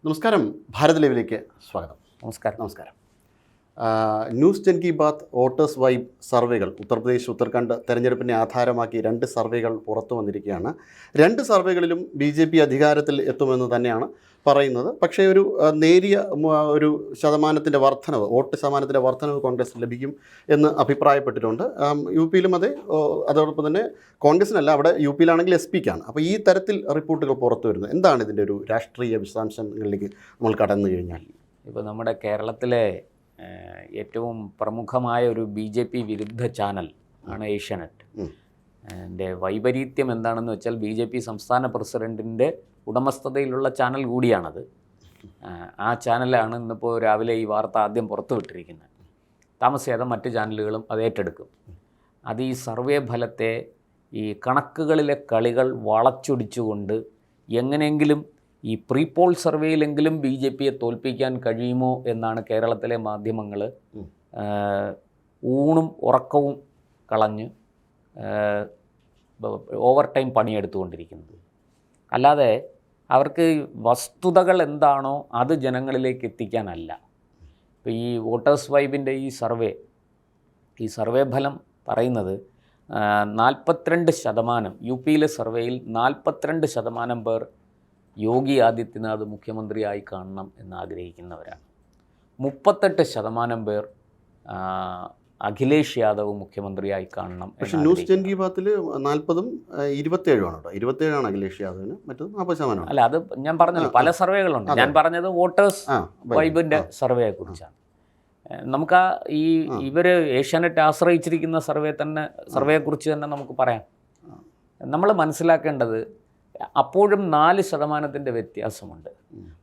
നമസ്കാരം, ഭാരത് ലൈവിലേക്ക് സ്വാഗതം. നമസ്കാരം. News 10 Ki Baat voters vibe സർവേകൾ ഉത്തർപ്രദേശ് ഉത്തരാഖണ്ഡ് തെരഞ്ഞെടുപ്പിനെ ആധാരമാക്കി 2 സർവേകൾ പുറത്തു വന്നിരിക്കുകയാണ്. 2 സർവേകളിലും BJP അധികാരത്തിൽ എത്തുമെന്ന് തന്നെയാണ് പറയുന്നത്. പക്ഷേ ഒരു നേരിയ ഒരു ശതമാനത്തിൻ്റെ വർധനവ്, വോട്ട് ശതമാനത്തിൻ്റെ വർധനവ് കോൺഗ്രസ് ലഭിക്കും എന്ന് അഭിപ്രായപ്പെട്ടിട്ടുണ്ട്. UP-യിലും അതെ, അതോടൊപ്പം തന്നെ കോൺഗ്രസിനല്ല, അവിടെ UP-യിലാണെങ്കിൽ SP-ക്കാണ്. അപ്പോൾ ഈ തരത്തിൽ റിപ്പോർട്ടുകൾ പുറത്തു വരുന്നത് എന്താണ് ഇതിൻ്റെ ഒരു രാഷ്ട്രീയ വിശദാംശങ്ങളിലേക്ക് നമ്മൾ കടന്നു കഴിഞ്ഞാൽ? ഇപ്പോൾ നമ്മുടെ കേരളത്തിലെ ഏറ്റവും പ്രമുഖമായ ഒരു BJP വിരുദ്ധ ചാനൽ ആണ് ഏഷ്യാനെറ്റ്. എൻ്റെ വൈപരീത്യം എന്താണെന്ന് വെച്ചാൽ BJP സംസ്ഥാന പ്രസിഡൻറ്റിൻ്റെ ഉടമസ്ഥതയിലുള്ള ചാനൽ കൂടിയാണത്. ആ ചാനലാണ് ഇന്നിപ്പോൾ രാവിലെ ഈ വാർത്ത ആദ്യം പുറത്തുവിട്ടിരിക്കുന്നത്. താമസിയാതെ മറ്റ് ചാനലുകളും അത് ഏറ്റെടുക്കും. അത് ഈ സർവേ ഫലത്തെ ഈ കണക്കുകളിലെ കളികൾ വളച്ചൊടിച്ചുകൊണ്ട് എങ്ങനെയെങ്കിലും ഈ പ്രീ പോൾ സർവേയിലെങ്കിലും BJPയെ തോൽപ്പിക്കാൻ കഴിയുമോ എന്നാണ് കേരളത്തിലെ മാധ്യമങ്ങൾ ഊണും ഉറക്കവും കളഞ്ഞ് ഓവർ ടൈം പണിയെടുത്തുകൊണ്ടിരിക്കുന്നത്. അല്ലാതെ അവർക്ക് വസ്തുതകൾ എന്താണോ അത് ജനങ്ങളിലേക്ക് എത്തിക്കാനല്ല. ഇപ്പോൾ ഈ വോട്ടേഴ്സ് വൈബിൻ്റെ ഈ സർവേ ഫലം പറയുന്നത് 42% UP-യിലെ സർവേയിൽ 42% പേർ യോഗി ആദിത്യനാഥ് മുഖ്യമന്ത്രിയായി കാണണം എന്നാഗ്രഹിക്കുന്നവരാണ്. 38% പേർ അഖിലേഷ് യാദവ് മുഖ്യമന്ത്രിയായി കാണണം. പക്ഷേ ന്യൂസ് 10 കി ബാത്തിൽ 40-ഉം 27-ആണ് കേട്ടോ. 27-ആണ് അഖിലേഷ് യാദവിന്, മറ്റത് 40%. അല്ല, അത് ഞാൻ പറഞ്ഞല്ലോ, പല സർവേകളുണ്ട്. ഞാൻ പറഞ്ഞത് വോട്ടേഴ്സ് വൈബിൻ്റെ സർവേയെ കുറിച്ചാണ്. നമുക്ക് ഇവർ ഏഷ്യാനെറ്റ് ആശ്രയിച്ചിരിക്കുന്ന സർവേയെക്കുറിച്ച് തന്നെ നമുക്ക് പറയാം. നമ്മൾ മനസ്സിലാക്കേണ്ടത് അപ്പോഴും 4% വ്യത്യാസമുണ്ട്.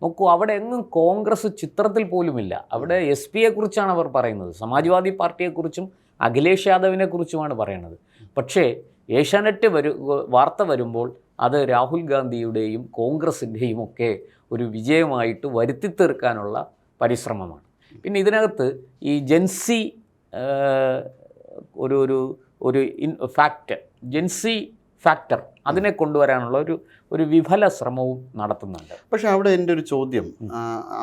നോക്കൂ, അവിടെ എങ്ങും കോൺഗ്രസ് ചിത്രത്തിൽ പോലുമില്ല. അവിടെ SP-യെക്കുറിച്ചാണ് അവർ പറയുന്നത്, സമാജ്വാദി പാർട്ടിയെക്കുറിച്ചും അഖിലേഷ് യാദവിനെക്കുറിച്ചുമാണ് പറയുന്നത്. പക്ഷേ ഏഷ്യാനെറ്റ് വാർത്ത വരുമ്പോൾ അത് രാഹുൽ ഗാന്ധിയുടെയും കോൺഗ്രസിൻ്റെയും ഒക്കെ ഒരു വിജയമായിട്ട് വരുത്തി തീർക്കാനുള്ള പരിശ്രമമാണ്. പിന്നെ ഇതിനകത്ത് ഈ ജെൻസി ജെൻസി ഫാക്ടർ അതിനെ കൊണ്ടുവരാനുള്ള ഒരു വിഫല ശ്രമവും നടത്തുന്നുണ്ട്. പക്ഷേ അവിടെ എൻ്റെ ഒരു ചോദ്യം,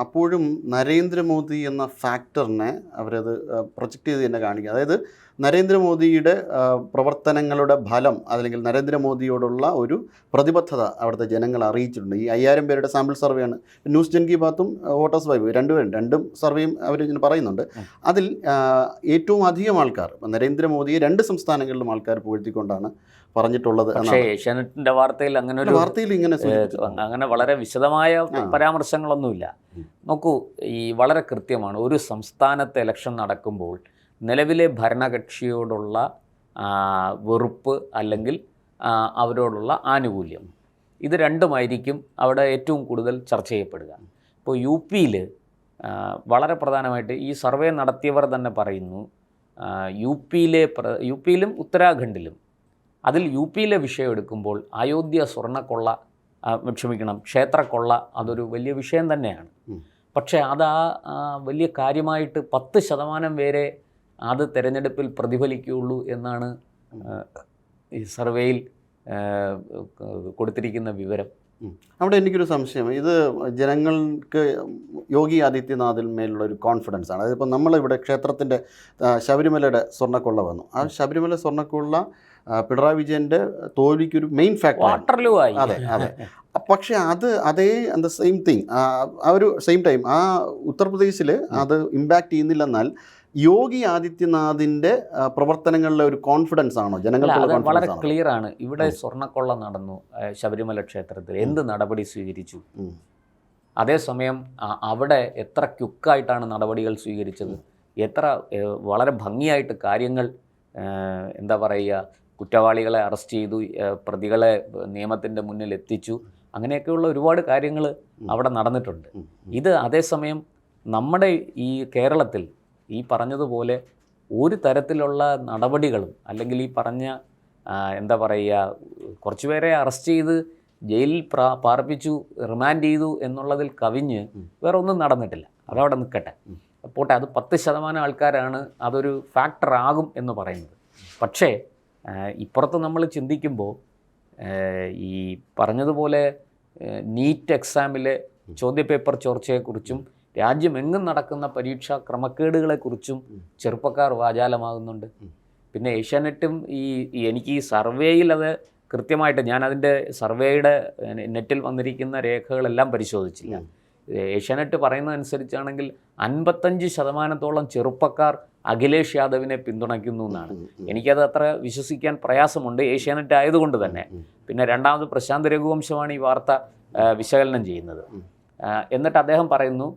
അപ്പോഴും നരേന്ദ്രമോദി എന്ന ഫാക്ടറിനെ അവരത് പ്രൊജക്റ്റ് ചെയ്ത് തന്നെ കാണിക്കുക. അതായത് നരേന്ദ്രമോദിയുടെ പ്രവർത്തനങ്ങളുടെ ഫലം, അല്ലെങ്കിൽ നരേന്ദ്രമോദിയോടുള്ള ഒരു പ്രതിബദ്ധത അവിടുത്തെ ജനങ്ങൾ അറിയിച്ചിട്ടുണ്ട്. ഈ 5000 പേരുടെ സാമ്പിൾ സർവേയാണ്. ന്യൂസ് 10 കി ബാത്തും വോട്ടേഴ്സ് വൈബ് രണ്ടും സർവേയും അവർ ഇങ്ങനെ പറയുന്നുണ്ട്. അതിൽ ഏറ്റവും അധികം ആൾക്കാർ നരേന്ദ്രമോദിയെ 2 സംസ്ഥാനങ്ങളിലും ആൾക്കാർ പുകഴ്ത്തിക്കൊണ്ടാണ് പറഞ്ഞിട്ടുള്ളത്. പക്ഷേ ഏഷ്യാനെറ്റിൻ്റെ വാർത്തയിൽ അങ്ങനെ വളരെ വിശദമായ പരാമർശങ്ങളൊന്നുമില്ല. നോക്കൂ, ഈ വളരെ കൃത്യമാണ്. ഒരു സംസ്ഥാനത്ത് ഇലക്ഷൻ നടക്കുമ്പോൾ നിലവിലെ ഭരണകക്ഷിയോടുള്ള വെറുപ്പ് അല്ലെങ്കിൽ അവരോടുള്ള ആനുകൂല്യം, ഇത് രണ്ടുമായിരിക്കും അവിടെ ഏറ്റവും കൂടുതൽ ചർച്ച ചെയ്യപ്പെടുക. ഇപ്പോൾ UP-യിൽ വളരെ പ്രധാനമായിട്ട് ഈ സർവേ നടത്തിയവർ തന്നെ പറയുന്നു, UP-യിലും ഉത്തരാഖണ്ഡിലും അതിൽ UP-യിലെ വിഷയം എടുക്കുമ്പോൾ അയോധ്യ ക്ഷേത്രക്കൊള്ള അതൊരു വലിയ വിഷയം തന്നെയാണ്. പക്ഷേ അത് വലിയ കാര്യമായിട്ട് 10% പേരെ അത് തിരഞ്ഞെടുപ്പിൽ പ്രതിഫലിക്കുകയുള്ളൂ എന്നാണ് ഈ സർവേയിൽ കൊടുത്തിരിക്കുന്ന വിവരം. അവിടെ എനിക്കൊരു സംശയം, ഇത് ജനങ്ങൾക്ക് യോഗി ആദിത്യനാഥിൽ മേലുള്ള ഒരു കോൺഫിഡൻസ് ആണ്. അതിപ്പോൾ നമ്മളിവിടെ ക്ഷേത്രത്തിൻ്റെ ശബരിമലയുടെ സ്വർണ്ണക്കൊള്ള വന്നു. ആ ശബരിമല സ്വർണ്ണക്കൊള്ള പിണറായി വിജയൻ്റെ തോൽവിക്കൊരു മെയിൻ ഫാക്ടർ. അതെ. പക്ഷേ അതേ സെയിം തിങ് സെയിം ടൈം ഉത്തർപ്രദേശിൽ അത് ഇമ്പാക്റ്റ് ചെയ്യുന്നില്ലെന്നാൽ യോഗി ആദിത്യനാഥിൻ്റെ പ്രവർത്തനങ്ങളിലെ ഒരു കോൺഫിഡൻസ് ആണോ ജനങ്ങൾക്ക്? വളരെ ക്ലിയർ ആണ്. ഇവിടെ സ്വർണ്ണക്കൊള്ള നടന്നു ശബരിമല ക്ഷേത്രത്തിൽ, എന്ത് നടപടി സ്വീകരിച്ചു? അതേസമയം അവിടെ എത്ര ക്യുക്കായിട്ടാണ് നടപടികൾ സ്വീകരിച്ചത്, എത്ര വളരെ ഭംഗിയായിട്ട് കാര്യങ്ങൾ കുറ്റവാളികളെ അറസ്റ്റ് ചെയ്തു, പ്രതികളെ നിയമത്തിൻ്റെ മുന്നിൽ എത്തിച്ചു, അങ്ങനെയൊക്കെയുള്ള ഒരുപാട് കാര്യങ്ങൾ അവിടെ നടന്നിട്ടുണ്ട്. ഇത് അതേസമയം നമ്മുടെ ഈ കേരളത്തിൽ ഈ പറഞ്ഞതുപോലെ ഒരു തരത്തിലുള്ള നടപടികളും, അല്ലെങ്കിൽ ഈ പറഞ്ഞ കുറച്ചുപേരെ അറസ്റ്റ് ചെയ്ത് ജയിലിൽ പാർപ്പിച്ചു, റിമാൻഡ് ചെയ്തു എന്നുള്ളതിൽ കവിഞ്ഞ് വേറെ ഒന്നും നടന്നിട്ടില്ല. അതവിടെ നിൽക്കട്ടെ, പോട്ടെ. അത് 10% ആൾക്കാരാണ് അതൊരു ഫാക്ടറാകും എന്ന് പറയുന്നത്. പക്ഷേ ഇപ്പുറത്ത് നമ്മൾ ചിന്തിക്കുമ്പോൾ ഈ പറഞ്ഞതുപോലെ നീറ്റ് എക്സാമിലെ ചോദ്യപേപ്പർ ചോർച്ചയെക്കുറിച്ചും രാജ്യമെങ്ങും നടക്കുന്ന പരീക്ഷാ ക്രമക്കേടുകളെക്കുറിച്ചും ചെറുപ്പക്കാർ വാചാലമാകുന്നുണ്ട്. പിന്നെ ഏഷ്യാനെറ്റും എനിക്ക് ഈ സർവേയിൽ അത് കൃത്യമായിട്ട് ഞാൻ അതിൻ്റെ സർവേയുടെ നെറ്റിൽ വന്നിരിക്കുന്ന രേഖകളെല്ലാം പരിശോധിച്ചില്ല. ഏഷ്യാനെറ്റ് പറയുന്നതനുസരിച്ചാണെങ്കിൽ 55% ചെറുപ്പക്കാർ അഖിലേഷ് യാദവിനെ പിന്തുണയ്ക്കുന്നു എന്നാണ്. എനിക്കത് അത്ര വിശ്വസിക്കാൻ പ്രയാസമുണ്ട്, ഏഷ്യാനെറ്റ് ആയതുകൊണ്ട് തന്നെ. പിന്നെ രണ്ടാമത് പ്രശാന്ത് രഘുവംശമാണ് ഈ വാർത്ത വിശകലനം ചെയ്യുന്നത്. എന്നിട്ട് അദ്ദേഹം പറയുന്നു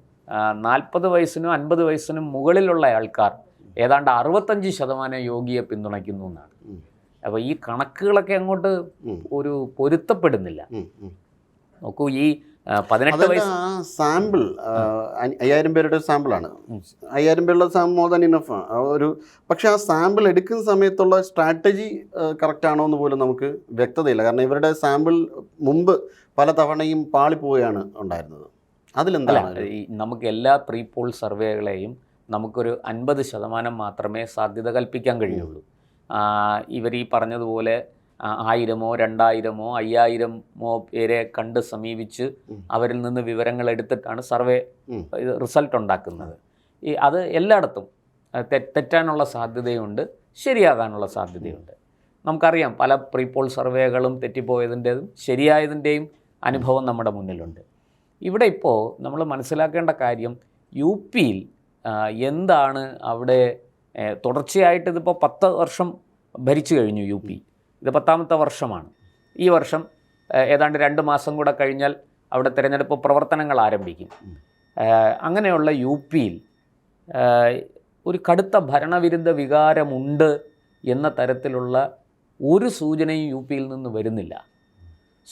40 വയസ്സിനും 50 വയസ്സിനും മുകളിലുള്ള ആൾക്കാർ ഏതാണ്ട് 65% യോഗിയെ പിന്തുണയ്ക്കുന്നു എന്നാണ്. അപ്പോൾ ഈ കണക്കുകളൊക്കെ അങ്ങോട്ട് ഒരു പൊരുത്തപ്പെടുന്നില്ല. നോക്കൂ, ഈ 18 വയസ്സ് സാമ്പിൾ 5000 പേരുടെ സാമ്പിളാണ്. 5000 പേരുടെ സാമ്പിൾ മോർ ദാൻ ഇനഫ് ഒരു. പക്ഷേ ആ സാമ്പിൾ എടുക്കുന്ന സമയത്തുള്ള സ്ട്രാറ്റജി കറക്റ്റ് ആണോ എന്ന് പോലും നമുക്ക് വ്യക്തതയില്ല. കാരണം ഇവരുടെ സാമ്പിൾ മുമ്പ് പല തവണയും പാളിപ്പോവുകയാണ് ഉണ്ടായിരുന്നത്. അതിലെന്താണ് നമുക്ക് എല്ലാ പ്രീ പോൾ സർവേകളെയും നമുക്കൊരു 50% മാത്രമേ സാധ്യത കൽപ്പിക്കാൻ കഴിയുള്ളൂ. ഇവർ ഈ പറഞ്ഞതുപോലെ 1000-ഓ 2000-ഓ 5000-ഓ പേരെ കണ്ട് സമീപിച്ച് അവരിൽ നിന്ന് വിവരങ്ങൾ എടുത്തിട്ടാണ് സർവേ റിസൾട്ട് ഉണ്ടാക്കുന്നത്. അത് എല്ലായിടത്തും തെറ്റാനുള്ള സാധ്യതയുണ്ട്, ശരിയാകാനുള്ള സാധ്യതയുണ്ട്. നമുക്കറിയാം പല പ്രീ പോൾ സർവേകളും തെറ്റിപ്പോയതിൻ്റെതും ശരിയായതിൻ്റെയും അനുഭവം നമ്മുടെ മുന്നിലുണ്ട്. ഇവിടെ ഇപ്പോൾ നമ്മൾ മനസ്സിലാക്കേണ്ട കാര്യം യു പിയിൽ എന്താണ് അവിടെ തുടർച്ചയായിട്ട് ഇതിപ്പോൾ 10 വർഷം ഭരിച്ചു കഴിഞ്ഞു യു പി. ഇത് 10ാമത്തെ വർഷമാണ്. ഈ വർഷം ഏതാണ്ട് 2 മാസം കൂടെ കഴിഞ്ഞാൽ അവിടെ തിരഞ്ഞെടുപ്പ് പ്രവർത്തനങ്ങൾ ആരംഭിക്കും. അങ്ങനെയുള്ള യു പിയിൽ ഒരു കടുത്ത ഭരണവിരുദ്ധ വികാരമുണ്ട് എന്ന തരത്തിലുള്ള ഒരു സൂചനയും യു പിയിൽ നിന്ന് വരുന്നില്ല.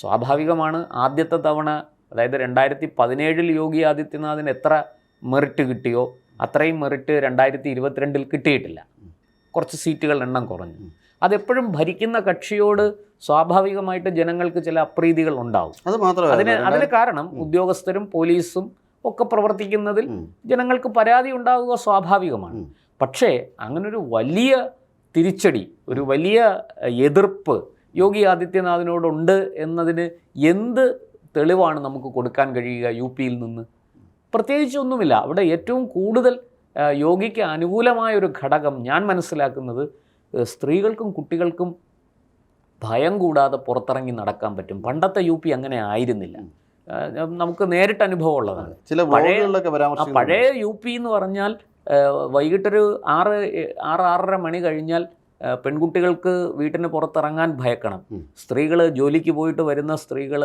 സ്വാഭാവികമാണ്, ആദ്യത്തെ തവണ അതായത് 2017 യോഗി ആദിത്യനാഥിന് എത്ര മെറിറ്റ് കിട്ടിയോ അത്രയും മെറിറ്റ് 2022 കിട്ടിയിട്ടില്ല. കുറച്ച് സീറ്റുകൾ എണ്ണം കുറഞ്ഞു. അതെപ്പോഴും ഭരിക്കുന്ന കക്ഷിയോട് സ്വാഭാവികമായിട്ട് ജനങ്ങൾക്ക് ചില അപ്രീതികൾ ഉണ്ടാവും. അതിന് കാരണം ഉദ്യോഗസ്ഥരും പോലീസും ഒക്കെ പ്രവർത്തിക്കുന്നതിൽ ജനങ്ങൾക്ക് പരാതി ഉണ്ടാവുക സ്വാഭാവികമാണ്. പക്ഷേ അങ്ങനൊരു വലിയ തിരിച്ചടി, ഒരു വലിയ എതിർപ്പ് യോഗി ആദിത്യനാഥിനോടുണ്ട് എന്നതിന് എന്ത് തെളിവാണ് നമുക്ക് കൊടുക്കാൻ കഴിയുക യു പിയിൽ നിന്ന്? പ്രത്യേകിച്ചൊന്നുമില്ല. അവിടെ ഏറ്റവും കൂടുതൽ യോഗിക്ക് അനുകൂലമായൊരു ഘടകം ഞാൻ മനസ്സിലാക്കുന്നത് സ്ത്രീകൾക്കും കുട്ടികൾക്കും ഭയം കൂടാതെ പുറത്തിറങ്ങി നടക്കാൻ പറ്റും. പണ്ടത്തെ യു പി അങ്ങനെ ആയിരുന്നില്ല. നമുക്ക് നേരിട്ട് അനുഭവം ഉള്ളതാണ്. പഴയ യു പി എന്ന് പറഞ്ഞാൽ വൈകിട്ടൊരു 6-6:30 മണി കഴിഞ്ഞാൽ പെൺകുട്ടികൾക്ക് വീട്ടിന് പുറത്തിറങ്ങാൻ ഭയക്കണം. സ്ത്രീകൾ ജോലിക്ക് പോയിട്ട് വരുന്ന സ്ത്രീകൾ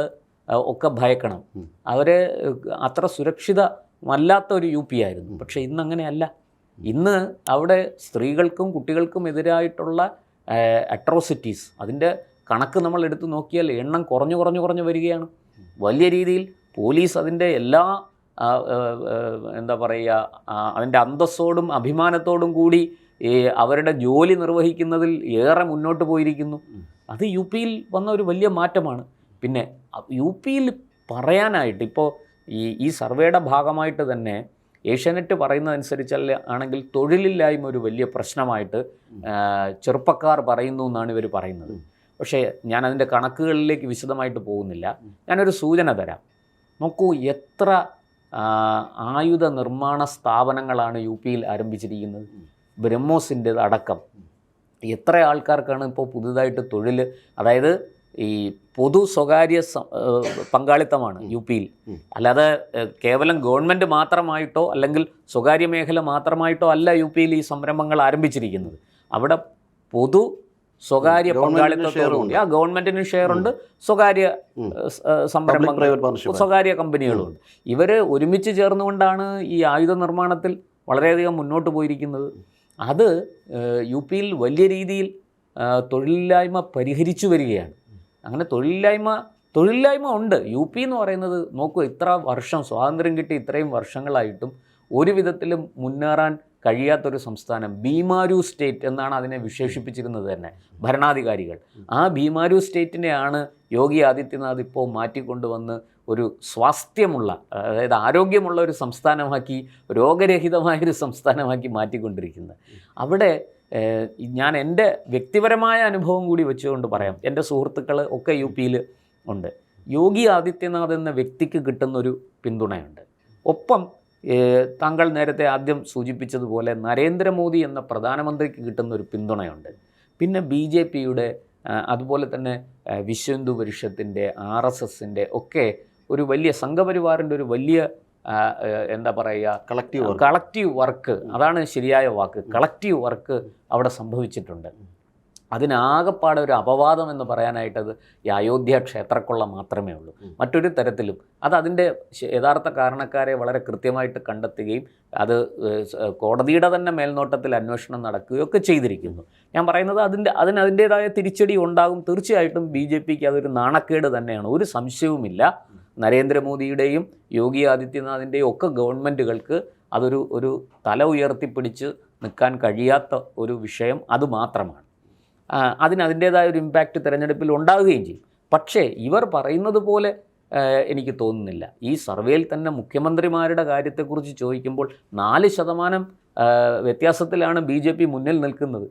ഒക്കെ ഭയക്കണം. അവർ അത്ര സുരക്ഷിതമല്ലാത്ത ഒരു യു പി ആയിരുന്നു. പക്ഷേ ഇന്നങ്ങനെയല്ല. ഇന്ന് അവിടെ സ്ത്രീകൾക്കും കുട്ടികൾക്കും എതിരായിട്ടുള്ള അട്രോസിറ്റീസ്, അതിൻ്റെ കണക്ക് നമ്മൾ എടുത്തു നോക്കിയാൽ എണ്ണം കുറഞ്ഞു വരികയാണ്. വലിയ രീതിയിൽ പോലീസ് അതിൻ്റെ എല്ലാ എന്താ പറയുക, അതിൻ്റെ അന്തസ്സോടും അഭിമാനത്തോടും കൂടി അവരുടെ ജോലി നിർവഹിക്കുന്നതിൽ ഏറെ മുന്നോട്ട് പോയിരിക്കുന്നു. അത് യു പിയിൽ വന്ന ഒരു വലിയ മാറ്റമാണ്. പിന്നെ യു പിയിൽ പറയാനായിട്ട് ഇപ്പോൾ ഈ സർവേയുടെ ഭാഗമായിട്ട് തന്നെ ഏഷ്യാനെറ്റ് പറയുന്നതനുസരിച്ച് ആണെങ്കിൽ തൊഴിലില്ലായ്മ ഒരു വലിയ പ്രശ്നമായിട്ട് ചെറുപ്പക്കാർ പറയുന്നു എന്നാണ് ഇവർ പറയുന്നത്. പക്ഷേ ഞാൻ അതിൻ്റെ കണക്കുകളിലേക്ക് വിശദമായിട്ട് പോകുന്നില്ല. ഞാനൊരു സൂചന തരാം. നോക്കൂ, എത്ര ആയുധ നിർമ്മാണ സ്ഥാപനങ്ങളാണ് യു പിയിൽ ആരംഭിച്ചിരിക്കുന്നത്. ബ്രഹ്മോസിൻ്റെ അടക്കം എത്ര ആൾക്കാർക്കാണ് ഇപ്പോൾ പുതുതായിട്ട് തൊഴിൽ, അതായത് ഈ പൊതു സ്വകാര്യ പങ്കാളിത്തമാണ് യു പിയിൽ. അല്ലാതെ കേവലം ഗവൺമെൻറ് മാത്രമായിട്ടോ അല്ലെങ്കിൽ സ്വകാര്യ മേഖല മാത്രമായിട്ടോ അല്ല യു പിയിൽ ഈ സംരംഭങ്ങൾ ആരംഭിച്ചിരിക്കുന്നത്. അവിടെ പൊതു സ്വകാര്യ പങ്കാളിത്തത്തോടുകൂടി ഗവൺമെൻറ്റിന് ഷെയറുണ്ട്, സ്വകാര്യ സംരംഭങ്ങൾ, സ്വകാര്യ കമ്പനികളുണ്ട്. ഇവർ ഒരുമിച്ച് ചേർന്നുകൊണ്ടാണ് ഈ ആയുധ നിർമ്മാണത്തിൽ വളരെയധികം മുന്നോട്ട് പോയിരിക്കുന്നത്. അത് യു പിയിൽ വലിയ രീതിയിൽ തൊഴിലില്ലായ്മ പരിഹരിച്ചു വരികയാണ്. അങ്ങനെ തൊഴിലില്ലായ്മ ഉണ്ട്. യു പി എന്ന് പറയുന്നത് നോക്കൂ, ഇത്ര വർഷം സ്വാതന്ത്ര്യം കിട്ടി ഇത്രയും വർഷങ്ങളായിട്ടും ഒരു വിധത്തിലും മുന്നേറാൻ കഴിയാത്തൊരു സംസ്ഥാനം. ഭീമാരു സ്റ്റേറ്റ് എന്നാണ് അതിനെ വിശേഷിപ്പിച്ചിരുന്നത് തന്നെ ഭരണാധികാരികൾ. ആ ഭീമാരു സ്റ്റേറ്റിനെയാണ് യോഗി ആദിത്യനാഥ് ഇപ്പോൾ മാറ്റിക്കൊണ്ടുവന്ന് ഒരു സ്വാസ്ഥ്യമുള്ള, അതായത് ആരോഗ്യമുള്ള ഒരു സംസ്ഥാനമാക്കി, രോഗരഹിതമായൊരു സംസ്ഥാനമാക്കി മാറ്റിക്കൊണ്ടിരിക്കുന്നത്. അവിടെ ഞാൻ എൻ്റെ വ്യക്തിപരമായ അനുഭവം കൂടി വെച്ചുകൊണ്ട് പറയാം. എൻ്റെ സുഹൃത്തുക്കൾ ഒക്കെ യു പിയിൽ ഉണ്ട്. യോഗി ആദിത്യനാഥ് എന്ന വ്യക്തിക്ക് കിട്ടുന്നൊരു പിന്തുണയുണ്ട്. ഒപ്പം താങ്കൾ നേരത്തെ ആദ്യം സൂചിപ്പിച്ചതുപോലെ നരേന്ദ്രമോദി എന്ന പ്രധാനമന്ത്രിക്ക് കിട്ടുന്നൊരു പിന്തുണയുണ്ട്. പിന്നെ BJPയുടെ അതുപോലെ തന്നെ വിശ്വ ഹിന്ദു പരിഷത്തിൻ്റെ, RSSൻ്റെ ഒക്കെ ഒരു വലിയ സംഘപരിവാറിൻ്റെ ഒരു വലിയ എന്താ പറയുക, കളക്റ്റീവ് വർക്ക്, അതാണ് ശരിയായ വാക്ക്, കളക്റ്റീവ് വർക്ക് അവിടെ സംഭവിച്ചിട്ടുണ്ട്. അതിനാകെപ്പാടെ ഒരു അപവാദം എന്ന് പറയാനായിട്ടത് ഈ അയോധ്യ ക്ഷേത്രക്കൊള്ള മാത്രമേ ഉള്ളൂ. മറ്റൊരു തരത്തിലും അതിൻ്റെ യഥാർത്ഥ കാരണക്കാരെ വളരെ കൃത്യമായിട്ട് കണ്ടെത്തുകയും അത് കോടതിയുടെ തന്നെ മേൽനോട്ടത്തിൽ അന്വേഷണം നടക്കുകയൊക്കെ ചെയ്തിരിക്കുന്നു. ഞാൻ പറയുന്നത് അതിൻ്റേതായ തിരിച്ചടി ഉണ്ടാകും. തീർച്ചയായിട്ടും BJPക്ക് അതൊരു നാണക്കേട് തന്നെയാണ്, ഒരു സംശയവുമില്ല. നരേന്ദ്രമോദിയുടെയും യോഗി ആദിത്യനാഥിൻ്റെയും ഒക്കെ ഗവൺമെൻറ്റുകൾക്ക് ഒരു തല ഉയർത്തിപ്പിടിച്ച് നിൽക്കാൻ കഴിയാത്ത ഒരു വിഷയം അത് മാത്രമാണ്. അതിൻ്റേതായ ഒരു ഇമ്പാക്റ്റ് തിരഞ്ഞെടുപ്പിൽ ഉണ്ടാവുകയും ചെയ്യും. പക്ഷേ ഇവർ പറയുന്നത് പോലെ എനിക്ക് തോന്നുന്നില്ല. ഈ സർവേയിൽ തന്നെ മുഖ്യമന്ത്രിമാരുടെ കാര്യത്തെക്കുറിച്ച് ചോദിക്കുമ്പോൾ 4% വ്യത്യാസത്തിലാണ് BJP മുന്നിൽ നിൽക്കുന്നത്.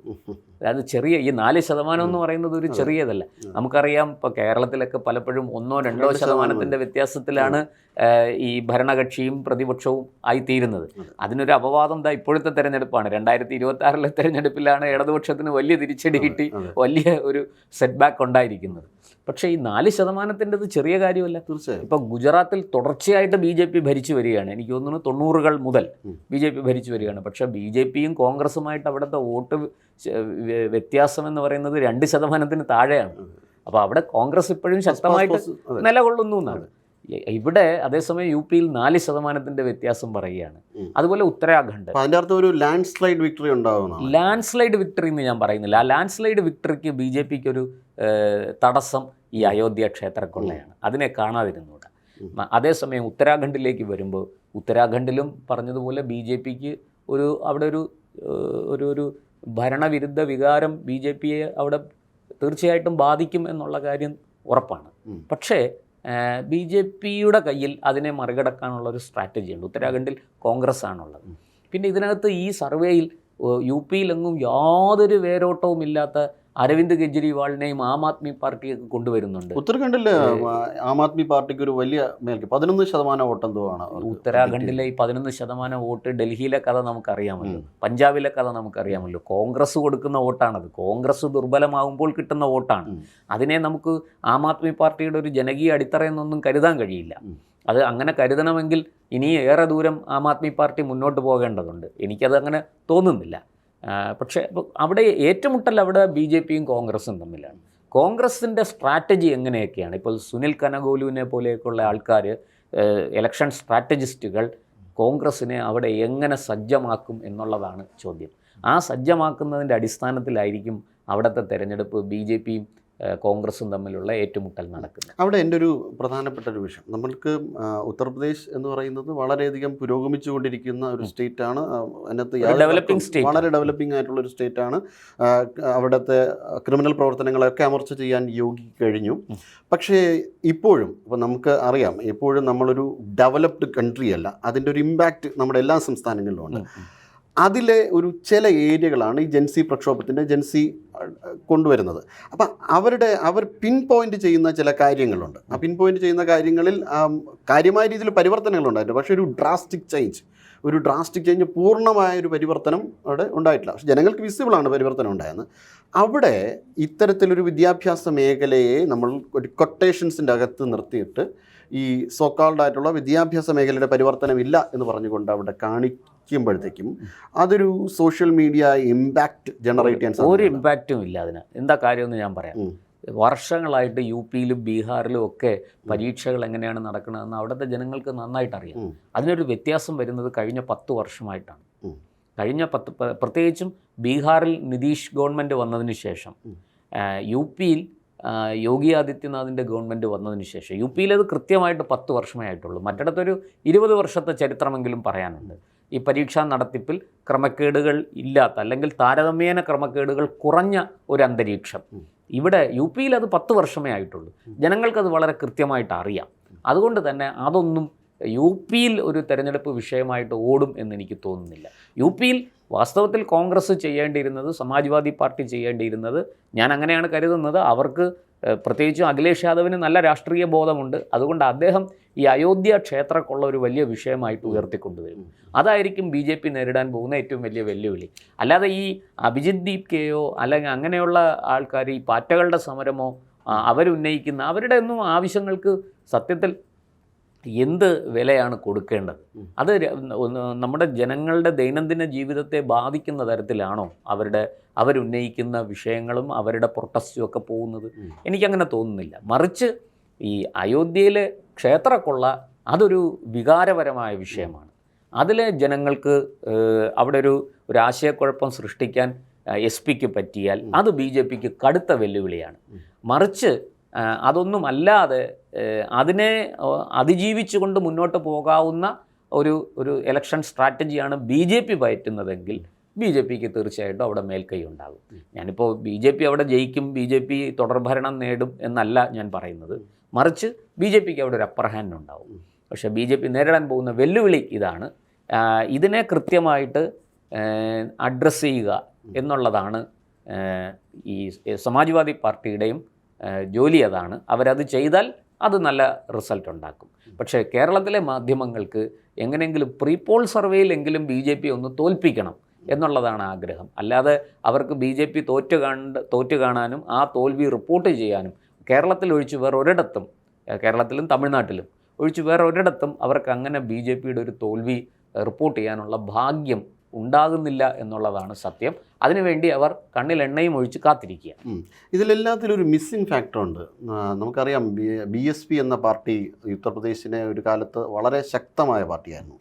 അതായത് ചെറിയ ഈ 4% എന്ന് പറയുന്നത് ഒരു ചെറിയതല്ല. നമുക്കറിയാം, ഇപ്പോൾ കേരളത്തിലൊക്കെ പലപ്പോഴും 1-2% വ്യത്യാസത്തിലാണ് ഈ ഭരണകക്ഷിയും പ്രതിപക്ഷവും ആയിത്തീരുന്നത്. അതിനൊരു അപവാദം ഇപ്പോഴത്തെ തെരഞ്ഞെടുപ്പാണ്. 2026 തെരഞ്ഞെടുപ്പിലാണ് ഇടതുപക്ഷത്തിന് വലിയ തിരിച്ചടി കിട്ടി, വലിയ ഒരു സെറ്റ് ബാക്ക് ഉണ്ടായിരിക്കുന്നത്. പക്ഷേ ഈ 4%-ൻ്റെത് ചെറിയ കാര്യമല്ല. തീർച്ചയായും ഇപ്പോൾ ഗുജറാത്തിൽ തുടർച്ചയായിട്ട് BJP ഭരിച്ചു വരികയാണ്. എനിക്ക് തോന്നുന്നു 90-കൾ മുതൽ BJP ഭരിച്ചു വരികയാണ്. പക്ഷേ BJPയും കോൺഗ്രസുമായിട്ട് അവിടുത്തെ വോട്ട് വ്യത്യാസം എന്ന് പറയുന്നത് 2%-ന് താഴെയാണ്. അപ്പോൾ അവിടെ കോൺഗ്രസ് ഇപ്പോഴും ശക്തമായിട്ട് നിലകൊള്ളുന്നു എന്നാണ്. ഇവിടെ അതേസമയം UPയിൽ 4%-ൻ്റെ വ്യത്യാസം പറയുകയാണ്. അതുപോലെ ഉത്തരാഖണ്ഡ്, അതിൻ്റെ അർത്ഥം ഒരു ലാൻഡ് സ്ലൈഡ് വിക്ടറി ഉണ്ടാകുന്നു. ലാൻഡ് സ്ലൈഡ് വിക്ടറി എന്ന് ഞാൻ പറയുന്നില്ല. ആ ലാൻഡ് സ്ലൈഡ് വിക്ടറിക്ക് BJPക്ക് ഒരു തടസ്സം ഈ അയോധ്യ ക്ഷേത്രക്കൊള്ളയാണ്. അതിനെ കാണാതിരുന്നൂടാ. അതേസമയം ഉത്തരാഖണ്ഡിലേക്ക് വരുമ്പോൾ ഉത്തരാഖണ്ഡിലും പറഞ്ഞതുപോലെ BJPക്ക് അവിടെ ഒരു ഭരണവിരുദ്ധ വികാരം BJPയെ അവിടെ തീർച്ചയായിട്ടും ബാധിക്കും എന്നുള്ള കാര്യം ഉറപ്പാണ്. പക്ഷേ BJPയുടെ കയ്യിൽ അതിനെ മറികടക്കാനുള്ള ഒരു സ്ട്രാറ്റജി ഉണ്ട്. ഉത്തരാഖണ്ഡിൽ കോൺഗ്രസ് ആണുള്ളത്. പിന്നെ ഇതിനകത്ത് ഈ സർവേയിൽ UPയിലെങ്ങും യാതൊരു വേരോട്ടവും ഇല്ലാത്ത അരവിന്ദ് കെജ്രിവാളിനെയും ആം ആദ്മി പാർട്ടിയൊക്കെ കൊണ്ടുവരുന്നുണ്ട്. ഉത്തരാഖണ്ഡിൽ ആം ആദ്മി പാർട്ടിക്ക് ഒരു വലിയ 11% വോട്ട് എന്തോ ആണ്. ഉത്തരാഖണ്ഡിലെ ഈ 11% വോട്ട് ഡൽഹിയിലെ കഥ നമുക്കറിയാമല്ലോ, പഞ്ചാബിലെ കഥ നമുക്കറിയാമല്ലോ. കോൺഗ്രസ് കൊടുക്കുന്ന വോട്ടാണത്. കോൺഗ്രസ് ദുർബലമാകുമ്പോൾ കിട്ടുന്ന വോട്ടാണ്. അതിനെ നമുക്ക് ആം ആദ്മി പാർട്ടിയുടെ ഒരു ജനകീയ അടിത്തറയെന്നൊന്നും കരുതാൻ കഴിയില്ല. അത് അങ്ങനെ കരുതണമെങ്കിൽ ഇനി ഏറെ ദൂരം ആം ആദ്മി പാർട്ടി മുന്നോട്ട് പോകേണ്ടതുണ്ട്. എനിക്കത് അങ്ങനെ തോന്നുന്നില്ല. പക്ഷേ അവിടെ ഏറ്റുമുട്ടൽ അവിടെ BJPയും കോൺഗ്രസും തമ്മിലാണ്. കോൺഗ്രസിൻ്റെ സ്ട്രാറ്റജി എങ്ങനെയൊക്കെയാണ്? ഇപ്പോൾ സുനിൽ കനഗോലുവിനെ പോലെയൊക്കെയുള്ള ആൾക്കാർ, ഇലക്ഷൻ സ്ട്രാറ്റജിസ്റ്റുകൾ കോൺഗ്രസിനെ അവിടെ എങ്ങനെ സജ്ജമാക്കും എന്നുള്ളതാണ് ചോദ്യം. ആ സജ്ജമാക്കുന്നതിൻ്റെ അടിസ്ഥാനത്തിലായിരിക്കും അവിടുത്തെ തെരഞ്ഞെടുപ്പ് BJPയും കോൺഗ്രസും തമ്മിലുള്ള ഏറ്റുമുട്ടൽ നടക്കുന്നത്. അവിടെ എൻ്റെ ഒരു പ്രധാനപ്പെട്ട ഒരു വിഷയം, നമ്മൾക്ക് ഉത്തർപ്രദേശ് എന്ന് പറയുന്നത് വളരെയധികം പുരോഗമിച്ചുകൊണ്ടിരിക്കുന്ന ഒരു സ്റ്റേറ്റാണ്. അതിനകത്ത് വളരെ ഡെവലപ്പിംഗ് ആയിട്ടുള്ള ഒരു സ്റ്റേറ്റാണ്. അവിടുത്തെ ക്രിമിനൽ പ്രവർത്തനങ്ങളൊക്കെ അമർച്ച ചെയ്യാൻ യോഗി കഴിഞ്ഞു. പക്ഷേ ഇപ്പോഴും ഇപ്പോൾ നമുക്ക് അറിയാം, എപ്പോഴും നമ്മളൊരു ഡെവലപ്ഡ് കൺട്രി അല്ല. അതിൻ്റെ ഒരു ഇമ്പാക്റ്റ് നമ്മുടെ എല്ലാ സംസ്ഥാനങ്ങളിലും ഉണ്ട്. അതിലെ ചില ഏരിയകളാണ് ഈ ജൻസി പ്രക്ഷോഭത്തിൻ്റെ കൊണ്ടുവരുന്നത്. അപ്പം അവർ പിൻ പോയിൻ്റ് ചെയ്യുന്ന ചില കാര്യങ്ങളുണ്ട്. ആ പിൻ പോയിൻ്റ് ചെയ്യുന്ന കാര്യങ്ങളിൽ കാര്യമായ രീതിയിൽ പരിവർത്തനങ്ങളുണ്ടായിരുന്നു. പക്ഷേ ഒരു ഡ്രാസ്റ്റിക് ചേഞ്ച് പൂർണ്ണമായൊരു പരിവർത്തനം അവിടെ ഉണ്ടായിട്ടില്ല. പക്ഷേ ജനങ്ങൾക്ക് വിസിബിളാണ് പരിവർത്തനം ഉണ്ടായെന്ന്. അവിടെ ഇത്തരത്തിലൊരു വിദ്യാഭ്യാസ മേഖലയെ നമ്മൾ ഒരു കൊട്ടേഷൻസിൻ്റെ അകത്ത് നിർത്തിയിട്ട് ഈ സോക്കാൾഡായിട്ടുള്ള വിദ്യാഭ്യാസ മേഖലയുടെ പരിവർത്തനമില്ല എന്ന് പറഞ്ഞുകൊണ്ട് അവിടെ കാണിക്കുമ്പോഴത്തേക്കും അതൊരു സോഷ്യൽ മീഡിയ ഇമ്പാക്റ്റ് ജനറേറ്റ് ചെയ്യാൻ ഒരു ഇമ്പാക്റ്റും ഇല്ല. അതിന് എന്താ കാര്യമെന്ന് ഞാൻ പറയാം. വർഷങ്ങളായിട്ട് UPയിലും ബീഹാറിലും ഒക്കെ പരീക്ഷകൾ എങ്ങനെയാണ് നടക്കുന്നതെന്ന് അവിടുത്തെ ജനങ്ങൾക്ക് നന്നായിട്ട് അറിയാം. അതിനൊരു വ്യത്യാസം വരുന്നത് കഴിഞ്ഞ 10 വർഷമായിട്ടാണ്. പ്രത്യേകിച്ചും ബീഹാറിൽ നിതീഷ് ഗവൺമെൻറ് വന്നതിന് ശേഷം, UPയിൽ യോഗി ആദിത്യനാഥിൻ്റെ ഗവൺമെൻറ് വന്നതിന് ശേഷം, UPയിൽ അത് കൃത്യമായിട്ട് 10 വർഷമേ ആയിട്ടുള്ളൂ. മറ്റിടത്തൊരു 20 വർഷത്തെ ചരിത്രമെങ്കിലും പറയാനുണ്ട്. ഈ പരീക്ഷാ നടത്തിപ്പിൽ ക്രമക്കേടുകൾ ഇല്ലാത്ത, അല്ലെങ്കിൽ താരതമ്യേന ക്രമക്കേടുകൾ കുറഞ്ഞ ഒരു അന്തരീക്ഷം. ഇവിടെ UPയിൽ അത് 10 വർഷമേ ആയിട്ടുള്ളൂ. ജനങ്ങൾക്കത് വളരെ കൃത്യമായിട്ട് അറിയാം. അതുകൊണ്ട് തന്നെ അതൊന്നും UPയിൽ ഒരു തെരഞ്ഞെടുപ്പ് വിഷയമായിട്ട് ഓടും എന്ന് എനിക്ക് തോന്നുന്നില്ല. UPയിൽ വാസ്തവത്തിൽ കോൺഗ്രസ് ചെയ്യേണ്ടിയിരുന്നത്, സമാജ്വാദി പാർട്ടി ചെയ്യേണ്ടിയിരുന്നത്, ഞാൻ അങ്ങനെയാണ് കരുതുന്നത്, അവർക്ക് പ്രത്യേകിച്ചും അഖിലേഷ് യാദവിന് നല്ല രാഷ്ട്രീയ ബോധമുണ്ട്. അതുകൊണ്ട് അദ്ദേഹം ഈ അയോധ്യ ക്ഷേത്രക്കുള്ള ഒരു വലിയ വിഷയമായിട്ട് ഉയർത്തിക്കൊണ്ടുവരും. അതായിരിക്കും BJP നേരിടാൻ പോകുന്ന ഏറ്റവും വലിയ വെല്ലുവിളി. അല്ലാതെ ഈ അഭിജിത് ദീപ്കെയോ അല്ലെങ്കിൽ അങ്ങനെയുള്ള ആൾക്കാർ ഈ പാറ്റകളുടെ സമരമോ അവരുന്നയിക്കുന്ന അവരുടെ ഒന്നും ആവശ്യങ്ങൾക്ക് സത്യത്തിൽ എന്ത് വിലയാണ് കൊടുക്കേണ്ടത്? അത് നമ്മുടെ ജനങ്ങളുടെ ദൈനംദിന ജീവിതത്തെ ബാധിക്കുന്ന തരത്തിലാണോ അവരുന്നയിക്കുന്ന വിഷയങ്ങളും അവരുടെ പ്രൊട്ടസ്റ്റും ഒക്കെ പോകുന്നത്? എനിക്കങ്ങനെ തോന്നുന്നില്ല. മറിച്ച് ഈ അയോധ്യയിലെ ക്ഷേത്രക്കൊള്ള അതൊരു വികാരപരമായ വിഷയമാണ്. അതിലെ ജനങ്ങൾക്ക് അവിടെ ഒരു ആശയക്കുഴപ്പം സൃഷ്ടിക്കാൻ SP-ക്ക് പറ്റിയാൽ അത് BJP-ക്ക് കടുത്ത വെല്ലുവിളിയാണ്. മറിച്ച് അതൊന്നുമല്ലാതെ അതിനെ അതിജീവിച്ചുകൊണ്ട് മുന്നോട്ട് പോകാവുന്ന ഒരു ഇലക്ഷൻ സ്ട്രാറ്റജിയാണ് BJP പയറ്റുന്നതെങ്കിൽ BJP-ക്ക് തീർച്ചയായിട്ടും അവിടെ മേൽക്കൈ ഉണ്ടാകും. ഞാനിപ്പോൾ BJP അവിടെ ജയിക്കും, BJP തുടർഭരണം നേടും എന്നല്ല ഞാൻ പറയുന്നത്. മറിച്ച് BJP-ക്ക് അവിടെ ഒരു അപ്പർ ഹാൻഡ് ഉണ്ടാവും. പക്ഷേ BJP നേരിടാൻ പോകുന്ന വെല്ലുവിളി ഇതാണ്. ഇതിനെ കൃത്യമായിട്ട് അഡ്രസ്സ് ചെയ്യുക എന്നുള്ളതാണ് ഈ സമാജ്വാദി പാർട്ടിയുടെയും ജോലി. അതാണ്. അവരത് ചെയ്താൽ അത് നല്ല റിസൾട്ട് ഉണ്ടാക്കും. പക്ഷേ കേരളത്തിലെ മാധ്യമങ്ങൾക്ക് എങ്ങനെയെങ്കിലും പ്രീപോൾ സർവേയിലെങ്കിലും BJP ഒന്ന് തോൽപ്പിക്കണം എന്നുള്ളതാണ് ആഗ്രഹം. അല്ലാതെ അവർക്ക് BJP തോറ്റ് കാണാനും ആ തോൽവി റിപ്പോർട്ട് ചെയ്യാനും കേരളത്തിൽ ഒഴിച്ച് വേറെ ഒരിടത്തും, കേരളത്തിലും തമിഴ്നാട്ടിലും ഒഴിച്ച് വേറെ ഒരിടത്തും അവർക്ക് അങ്ങനെ BJP-യുടെ ഒരു തോൽവി റിപ്പോർട്ട് ചെയ്യാനുള്ള ഭാഗ്യം ഉണ്ടാകുന്നില്ല എന്നുള്ളതാണ് സത്യം. അതിനുവേണ്ടി അവർ കണ്ണിൽ എണ്ണയും ഒഴിച്ച് കാത്തിരിക്കുക. ഇതിലെല്ലാത്തിലും ഒരു മിസ്സിംഗ് ഫാക്ടറുണ്ട്. നമുക്കറിയാം BSP എന്ന പാർട്ടി ഉത്തർപ്രദേശിനെ ഒരു കാലത്ത് വളരെ ശക്തമായ പാർട്ടിയായിരുന്നു.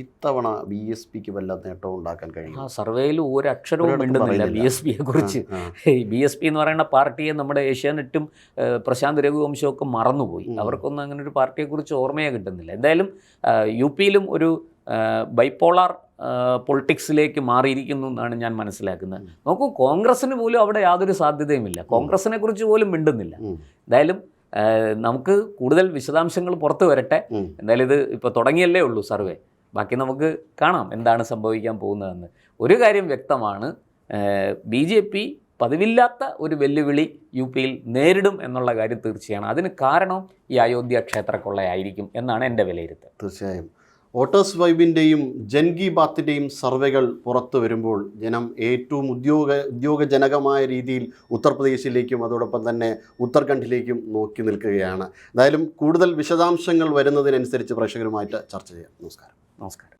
ഇത്തവണ BSP-ക്ക് വല്ല നേട്ടവും ഉണ്ടാക്കാൻ കഴിയും? സർവേയിൽ ഒരു അക്ഷരവും മിണ്ടുന്നില്ല BSP-യെ കുറിച്ച്. BSP എന്ന് പറയുന്ന പാർട്ടിയെ നമ്മുടെ ഏഷ്യാനെറ്റും പ്രശാന്ത് രഘുവംശമൊക്കെ മറന്നുപോയി. അവർക്കൊന്നും അങ്ങനെ ഒരു പാർട്ടിയെക്കുറിച്ച് ഓർമ്മയെ കിട്ടുന്നില്ല. എന്തായാലും UP-യിലും ഒരു ബൈപ്പോളാർ പൊളിറ്റിക്സിലേക്ക് മാറിയിരിക്കുന്നു എന്നാണ് ഞാൻ മനസ്സിലാക്കുന്നത്. നോക്കൂ, കോൺഗ്രസ്സിന് പോലും അവിടെ യാതൊരു സാധ്യതയുമില്ല. കോൺഗ്രസിനെ കുറിച്ച് പോലും മിണ്ടുന്നില്ല. എന്തായാലും നമുക്ക് കൂടുതൽ വിശദാംശങ്ങൾ പുറത്തു വരട്ടെ. എന്തായാലും ഇത് ഇപ്പോൾ തുടങ്ങിയല്ലേ ഉള്ളൂ സർവേ. ബാക്കി നമുക്ക് കാണാം എന്താണ് സംഭവിക്കാൻ പോകുന്നതെന്ന്. ഒരു കാര്യം വ്യക്തമാണ്, BJP പതിവില്ലാത്ത ഒരു വെല്ലുവിളി UP-യിൽ നേരിടും എന്നുള്ള കാര്യം തീർച്ചയാണ്. അതിന് കാരണം ഈ അയോധ്യ ക്ഷേത്രക്കൊള്ളയായിരിക്കും എന്നാണ് എൻ്റെ വിലയിരുത്തൽ. തീർച്ചയായും വോട്ടേഴ്സ് വൈബിൻ്റെയും ജൻ കി ബാത്തിൻ്റെയും സർവേകൾ പുറത്തു വരുമ്പോൾ ജനം ഏറ്റവും ഉദ്യോഗജനകമായ രീതിയിൽ ഉത്തർപ്രദേശിലേക്കും അതോടൊപ്പം തന്നെ ഉത്തരാഖണ്ഡിലേക്കും നോക്കി നിൽക്കുകയാണ്. എന്തായാലും കൂടുതൽ വിശദാംശങ്ങൾ വരുന്നതിനനുസരിച്ച് പ്രേക്ഷകരുമായിട്ട് ചർച്ച ചെയ്യാം. നമസ്കാരം.